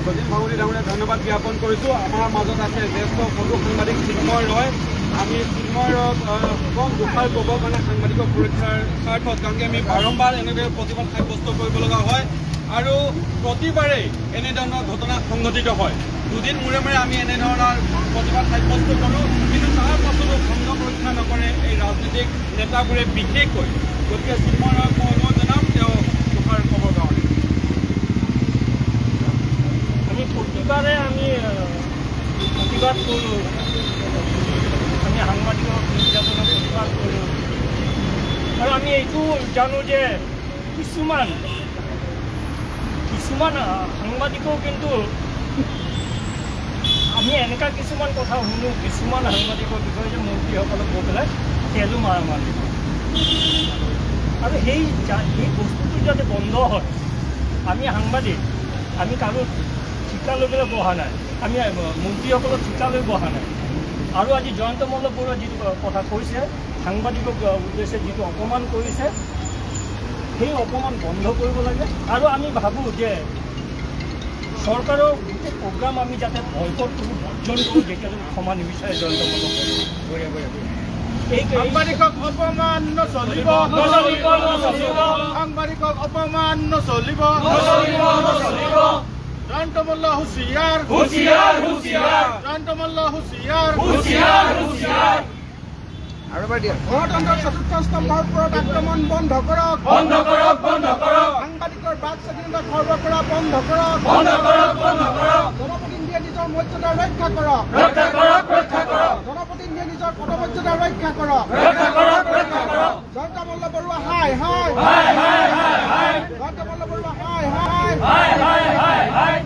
সজিন ভাঙুলী ডাঙৰীয়া ধন্যবাদ জ্ঞাপন কৰিছোঁ। আমাৰ মাজত আছে জ্যেষ্ঠ ফটো সাংবাদিক চিন্ময় ৰয়। আমি চিন্ময় ৰয়ক কম দুষাৰ ক'ব কাৰণে সাংবাদিকৰ সুৰক্ষাৰ স্বাৰ্থত, কাৰণ আমি বাৰম্বাৰ এনেদৰে প্ৰতিবাদ সাব্যস্ত কৰিব লগা হয় আৰু প্ৰতিবাৰেই এনেধৰণৰ ঘটনা সংঘটিত হয়। দুদিন মূৰে মূৰে আমি এনেধৰণৰ প্ৰতিবাদ সাব্যস্ত কৰোঁ, কিন্তু তাৰ পাছতো সংঘক ৰক্ষা নকৰে এই ৰাজনৈতিক নেতাবোৰে বিশেষকৈ। গতিকে চিন্ময় ৰয়ক মই অনুৰোধ জনাম তেওঁ দুষাৰ ক'বৰ কাৰণে। আমি প্ৰতিবাৰে আমি প্ৰতিবাদ কৰোঁ, আমি সাংবাদিকক নিৰ্যাতনৰ প্ৰতিবাদ কৰোঁ আৰু আমি এইটো জানো যে কিছুমান সাংবাদিকেও কিন্তু আমি এনেকুৱা কিছুমান কথা শুনো কিছুমান সাংবাদিকৰ বিষয়ে যে মন্ত্ৰীসকলক গৈ পেলাই তেলো মাৰি আৰু সেই বস্তুটো যাতে বন্ধ হয়। আমি সাংবাদিক, আমি কাৰো ঠিকা লৈ পেলাই বহা নাই, আমি মন্ত্ৰীসকলক ঠিকা লৈ বহা নাই। আৰু আজি জয়ন্ত মল্ল বৰুৱাই যিটো কথা কৈছে, সাংবাদিকক উদ্দেশ্যে যিটো অপমান কৰিছে, সেই অপমান বন্ধ কৰিব লাগে। আৰু আমি ভাবোঁ যে চৰকাৰৰ গোটেই প্ৰগ্ৰাম আমি যাতে বয়কট কৰোঁ, বৰ্জন কৰোঁ, যেতিয়ালৈকে ক্ষমা নিবিচাৰে জয়ন্ত মল্ল বৰুৱাই। সাংবাদিকক অপমান নচলিব, সাংবাদিকক অপমান নচলিব। জয়ন্ত মল্ল হুঁচিয়াৰ, জয়ন্ত মল্ল হুঁচিয়াৰ। গণতন্ত্ৰৰ চতুৰ্থ স্তম্ভৰ ওপৰত আক্ৰমণ বন্ধ কৰক, সাংবাদিকৰ বাক স্বাধীনতা খৰ্ব কৰা বন্ধ কৰক, জনপ্ৰতিনিধিয়ে নিজৰ মৰ্যাদা ৰক্ষা কৰক, জনপ্ৰতিনিধিয়ে নিজৰ পদমৰ্যাদা ৰক্ষা কৰক। জয়ন্ত মল্ল বৰুৱা হাই হাই, জয়ন্ত মল্ল বৰুৱা হাই হাই।